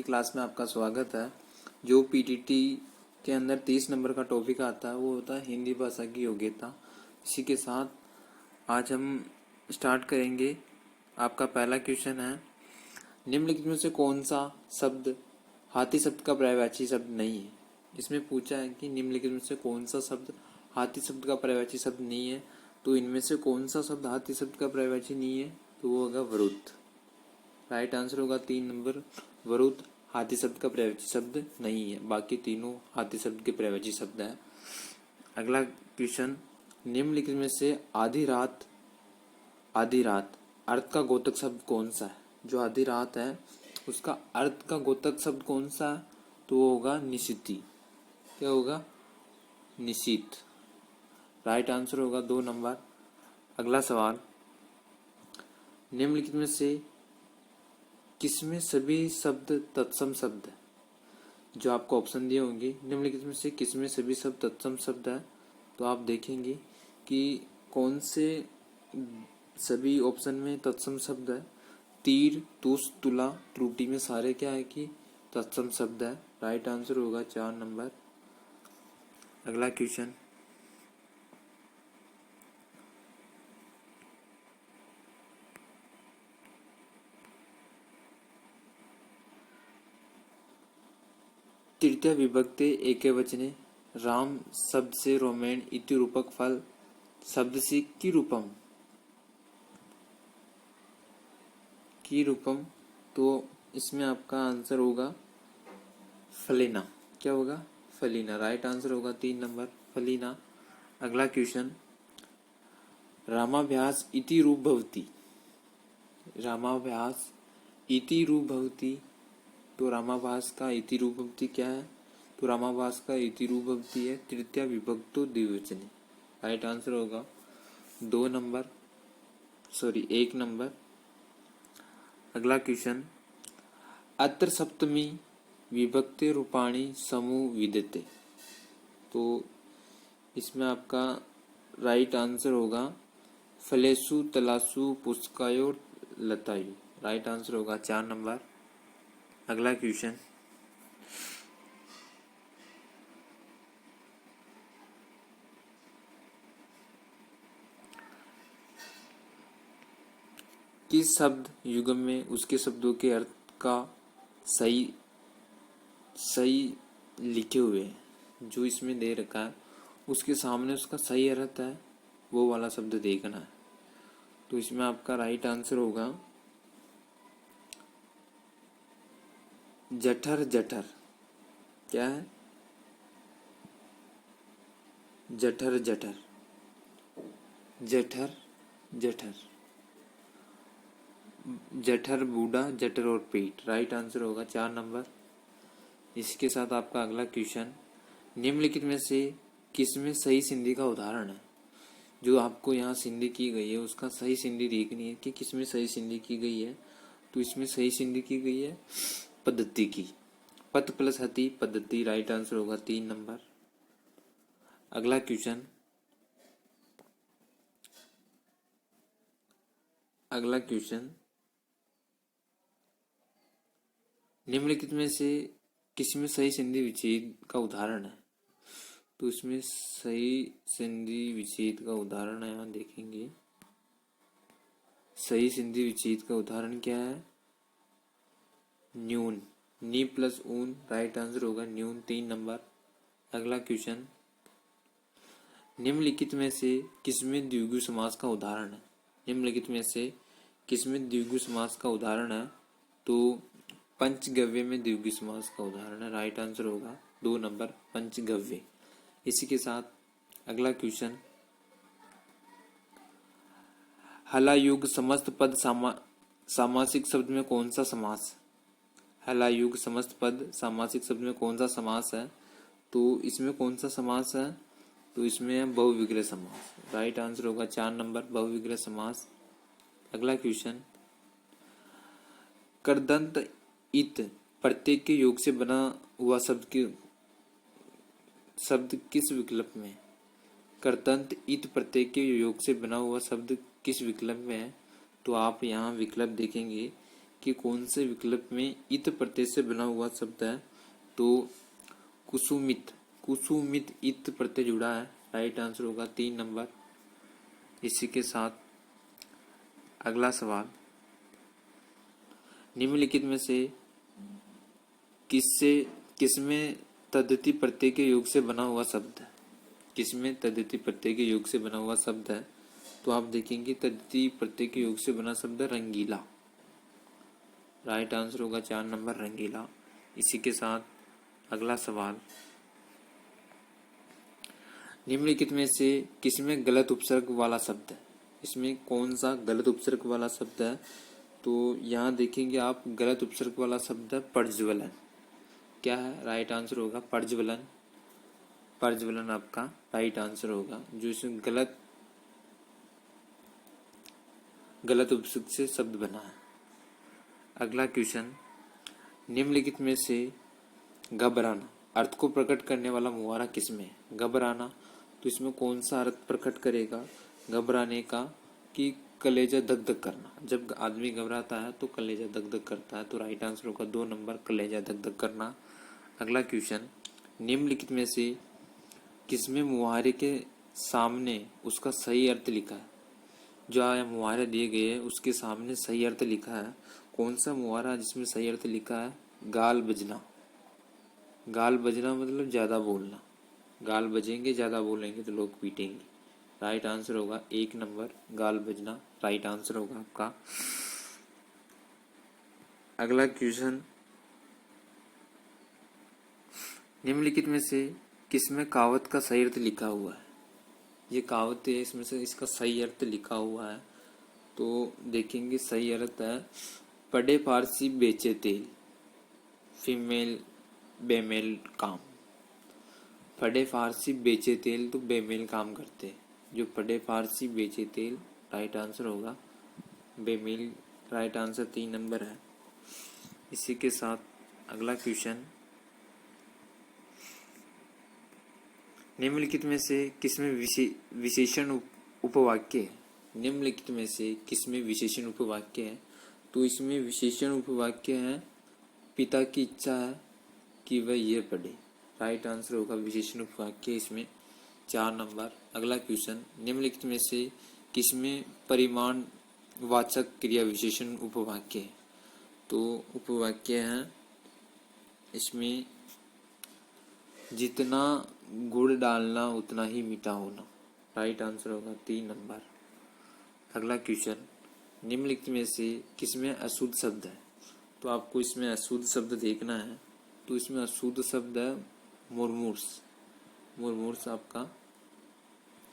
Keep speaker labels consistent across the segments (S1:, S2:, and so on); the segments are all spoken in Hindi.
S1: की क्लास में आपका स्वागत है। जो पीटीटी के अंदर 30 नंबर का टॉपिक आता है वो होता है हिंदी भाषा की योग्यता। इसी के साथ आज हम स्टार्ट करेंगे। आपका पहला क्वेश्चन है, निम्नलिखित में से कौन सा शब्द हाथी शब्द का पर्यायवाची शब्द नहीं है। इसमें पूछा है कि निम्नलिखित में से कौन सा शब्द हाथी शब्द का पर्यायवाची शब्द नहीं है। तो इनमें से कौन सा शब्द हाथी शब्द का पर्यायवाची नहीं है, तो वो होगा वरुथ। राइट आंसर होगा 3 नंबर, वरुथ हाथी शब्द का पर्यायवाची शब्द नहीं है, बाकी तीनों हाथी शब्द के पर्यायवाची शब्द है। अगला क्वेश्चन, निम्नलिखित में से आधी रात अर्थ का गोतक शब्द कौन सा है। जो आधी रात है उसका अर्थ का गोतक शब्द कौन सा है, तो वो होगा निशिति। क्या होगा? निशित। राइट आंसर होगा 2 नंबर। अगला सवाल, निम्नलिखित में से किसमें सभी शब्द तत्सम शब्द है। जो आपको ऑप्शन दिए होंगे, निम्नलिखित में से किसमें सभी शब्द तत्सम शब्द है, तो आप देखेंगे कि कौन से सभी ऑप्शन में तत्सम शब्द है। तीर, तुष, तुला, त्रुटि में सारे क्या है कि तत्सम शब्द है। राइट आंसर होगा 4 नंबर। अगला क्वेश्चन, तृतीय विभक्ति एकवचने राम शब्द से रोमेण इति रूपक फल शब्द से की रूपम, तो इसमें आपका आंसर होगा फलीना। क्या होगा? फलीना। राइट आंसर होगा 3 नंबर, फलीना। अगला क्वेश्चन, रामाभ्यास इति रूप भवति। रामाभ्यास इति रूप भवति, तो रामाभास का इति रूप भवति क्या है, तो रामाभास का इति रूप भवति है तृतीय विभक्तो द्विवचने। राइट आंसर होगा 1 नंबर। अगला क्वेश्चन, अत्र सप्तमी विभक्ति रूपाणी समूह विद्यते, तो इसमें आपका राइट आंसर होगा फलेषु तलासु पुष्कायो लतायु। राइट आंसर होगा 4 नंबर। अगला क्वेश्चन, किस शब्द युग्म में उसके शब्दों के अर्थ का सही लिखे हुए हैं। जो इसमें दे रखा है उसके सामने उसका सही अर्थ है, वो वाला शब्द देखना है। तो इसमें आपका राइट आंसर होगा जठर। जठर क्या है? जठर जठर जठर जठर जठर बूढ़ा, जठर और पेट। राइट आंसर होगा 4 नंबर। इसके साथ आपका अगला क्वेश्चन, निम्नलिखित में से किसमें सही संधि का उदाहरण है। जो आपको यहाँ संधि की गई है उसका सही संधि देखनी है कि किसमें सही संधि की गई है। तो इसमें सही संधि की गई है पद्धति की, पद प्लस हति पद्धति। राइट आंसर होगा 3 नंबर। अगला क्वेश्चन, निम्नलिखित में से किसमें सही संधि विच्छेद का उदाहरण है। तो इसमें सही संधि विच्छेद का उदाहरण यहाँ देखेंगे। सही संधि विच्छेद का उदाहरण क्या है? न्यून, नी प्लस ऊन। राइट आंसर होगा न्यून, 3 नंबर। अगला क्वेश्चन, निम्नलिखित में से किसमें द्विगु समास का उदाहरण है। निम्नलिखित में से किसमें द्विगु समास का उदाहरण है, तो पंचगव्य में द्विगु समास का उदाहरण है। राइट आंसर होगा 2 नंबर, पंचगव्य। इसी के साथ अगला क्वेश्चन, हलायुग समस्त पद सामासिक शब्द में कौन सा समास। हलायुग समस्त पद सामासिक शब्द में कौन सा समास है, तो इसमें कौन सा समास है, तो इसमें है बहुविग्रह समास। राइट आंसर होगा 4 नंबर, बहुविग्रह समास। अगला क्वेश्चन, करदंत इत प्रत्यय के योग से बना हुआ शब्द किस विकल्प में। करदंत इत प्रत्यय के योग से बना हुआ शब्द किस विकल्प में है, तो आप यहाँ विकल्प देखेंगे कि कौन से विकल्प में इत प्रत्यय से बना हुआ शब्द है, तो कुसुमित, कुसुमित इत प्रत्यय जुड़ा है, राइट आंसर होगा 3 नंबर। इसी के साथ अगला सवाल, निम्नलिखित में से किसमें तद्धिति प्रत्यय के योग से बना हुआ शब्द है, किसमें तद्धिति प्रत्यय के योग से बना हुआ शब्द है, तो आप देखेंगे तद्धिति प्रत्यय के योग से बना शब्द है रंगीला, राइट आंसर होगा 4 नंबर रंगीला। इसी के साथ अगला सवाल, निम्नलिखित में से किसमें गलत उपसर्ग वाला शब्द है, इसमें कौन सा गलत उपसर्ग वाला शब्द है, तो यहाँ देखेंगे आप गलत उपसर्ग वाला शब्द है प्रज्वलन। क्या है, राइट आंसर होगा प्रज्वलन, प्रज्वलन आपका राइट आंसर होगा, जो इसमें गलत उपसर्ग से शब्द बना है। अगला क्वेश्चन, निम्नलिखित में से घबराना अर्थ को प्रकट करने वाला मुहावरा किसमें है, घबराना, तो इसमें कौन सा अर्थ प्रकट करेगा घबराने का, कि कलेजा धक धक करना, जब आदमी घबराता है तो कलेजा धक धक करता है, तो राइट आंसर होगा 2 नंबर कलेजा धक धक करना। अगला क्वेश्चन, निम्नलिखित में से किसमें मुहावरे के सामने उसका सही अर्थ लिखा है, जो मुहावरे दिए गए हैं उसके सामने सही अर्थ लिखा है, कौन सा मुहावरा जिसमें सही अर्थ लिखा है, गाल बजना, गाल बजना मतलब ज्यादा बोलना, गाल बजेंगे ज्यादा बोलेंगे तो लोग पीटेंगे, राइट आंसर होगा 1 नंबर गाल बजना, राइट आंसर होगा आपका। अगला क्वेश्चन, निम्नलिखित में से किसमें कहावत का सही अर्थ लिखा हुआ है, ये कहावत है इसमें से इसका सही अर्थ लिखा हुआ है, तो देखेंगे सही अर्थ है पढ़े फारसी बेचे तेल, फीमेल बेमेल काम, पढ़े फारसी बेचे तेल तो बेमेल काम करते हैं, जो पढ़े फारसी बेचे तेल राइट आंसर होगा बेमेल, राइट आंसर 3 नंबर है। इसी के साथ अगला क्वेश्चन, निम्नलिखित में से किसमें विशेषण उपवाक्य है, निम्नलिखित में से किसमें विशेषण उपवाक्य है, तो इसमें विशेषण उपवाक्य है पिता की इच्छा है कि वह ये पढ़े, राइट आंसर होगा विशेषण उपवाक्य, इसमें 4 नंबर। अगला क्वेश्चन, निम्नलिखित में से किसमें परिमाण वाचक क्रिया विशेषण उपवाक्य है, तो उपवाक्य है इसमें जितना गुड़ डालना उतना ही मीठा होना, राइट आंसर होगा 3 नंबर। अगला क्वेश्चन, निम्नलिखित में से किसमें अशुद्ध शब्द है, तो आपको इसमें अशुद्ध शब्द देखना है, तो इसमें अशुद्ध शब्द है मुरमुर्स, मुरमुर्स आपका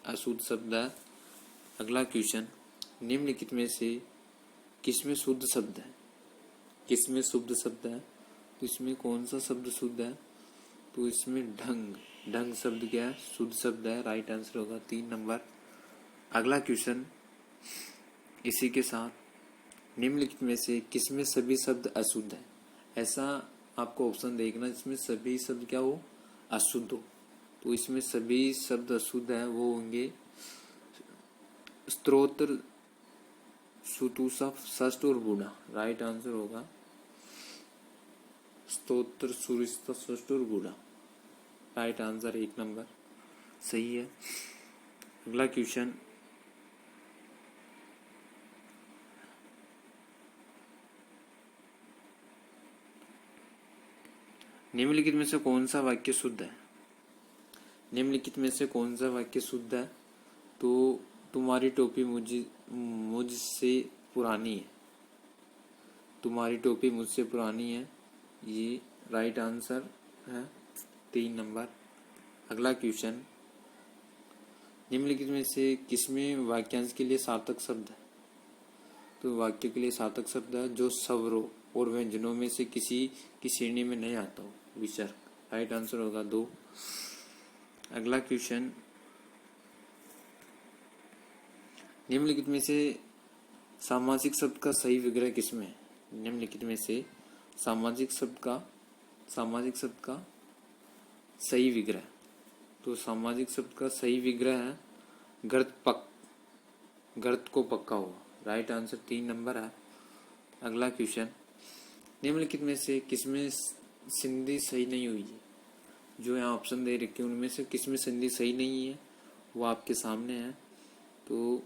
S1: अशुद्ध शब्द है। अगला क्वेश्चन, निम्नलिखित में से किसमें शुद्ध शब्द है, किसमें शुद्ध शब्द है, तो इसमें कौन सा शब्द शुद्ध है, तो इसमें ढंग, ढंग शब्द क्या है, शुद्ध शब्द है, राइट आंसर होगा 3 नंबर। अगला क्वेश्चन, इसी के साथ निम्नलिखित में से किसमें सभी शब्द अशुद्ध है, ऐसा आपको ऑप्शन देखना जिसमें सभी शब्द क्या हो अशुद्ध हो, तो इसमें सभी शब्द अशुद्ध है वो होंगे स्तोत्र, सुतुषा, षष्ठ और बूढ़ा, राइट आंसर होगा स्तोत्र, सुरिश्ता, षष्ठ और बूढ़ा, राइट आंसर 1 नंबर सही है। अगला क्वेश्चन, निम्नलिखित में से कौन सा वाक्य शुद्ध है, निम्नलिखित में से कौन सा वाक्य शुद्ध है, तो तुम्हारी टोपी मुझसे पुरानी है, तुम्हारी टोपी मुझसे पुरानी है, ये राइट आंसर है 3 नंबर। अगला क्वेश्चन, निम्नलिखित में से किसमें वाक्यांश के लिए सार्थक शब्द है, तो वाक्य के लिए सार्थक शब्द है जो स्वरों और व्यंजनों में से किसी की श्रेणी में नहीं आता हो, विसर्ग, राइट आंसर होगा 2। अगला क्वेश्चन, निम्नलिखित में से सामाजिक शब्द का सही विग्रह किसमें है, निम्नलिखित में से सामाजिक शब्द का सही विग्रह, तो सामाजिक शब्द का सही विग्रह है गर्त को पक्का हुआ, राइट आंसर 3 नंबर है। अगला क्वेश्चन, निम्नलिखित में से किसमें संधि सही नहीं हुई है? जो यहाँ ऑप्शन दे रखे हैं उनमें से किसमें संधि सही नहीं है वो आपके सामने है। तो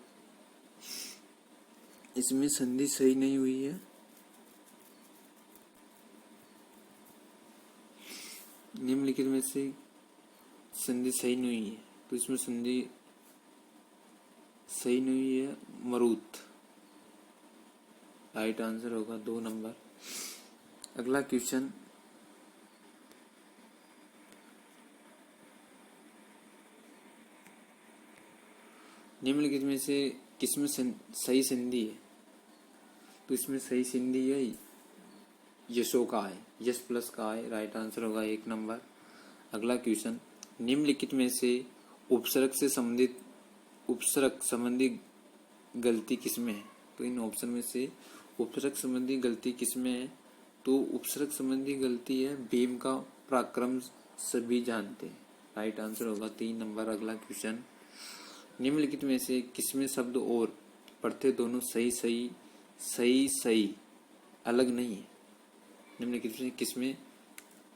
S1: इसमें संधि सही नहीं हुई है। निम्नलिखित में से संधि सही नहीं हुई है, तो इसमें संधि सही नहीं हुई है मरुत। राइट आंसर होगा 2 नंबर। अगला क्वेश्चन, निम्नलिखित में से किसमें सही संधि है? तो इसमें सही संधि है यशो का है, यश प्लस का है। राइट आंसर होगा 1 नंबर। अगला क्वेश्चन, निम्नलिखित में से उपसर्ग संबंधी गलती किसमें है? तो इन ऑप्शन में से उपसर्ग संबंधी गलती किसमें है? तो उपसर्ग संबंधी गलती है भीम का पराक्रम सभी जानते हैं। राइट आंसर होगा 3 नंबर। अगला क्वेश्चन, निम्नलिखित में से किसमें शब्द और प्रत्यय दोनों सही अलग नहीं है? निम्नलिखित में किसमें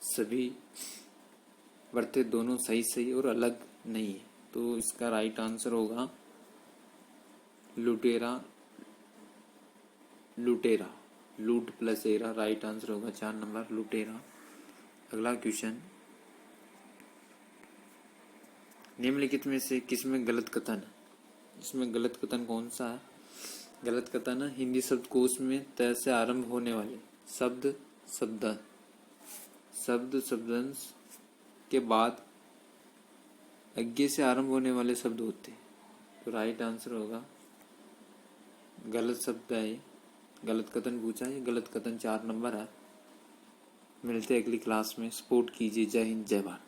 S1: सभी प्रत्यय दोनों सही और अलग नहीं है? तो इसका राइट आंसर होगा लुटेरा, लूट प्लस एरा। राइट आंसर होगा 4 नंबर लुटेरा। अगला क्वेश्चन, निम्नलिखित में से किसमें गलत कथन है? इसमें गलत कथन कौन सा है? गलत कथन है हिंदी शब्दकोश में त से आरंभ होने वाले शब्दंश के बाद अज्ञे से आरंभ होने वाले शब्द होते हैं। तो राइट आंसर होगा गलत शब्द है, गलत कथन पूछा है, गलत कथन 4 नंबर है। मिलते हैं अगली क्लास में। सपोर्ट कीजिए। जय हिंद, जय भारत।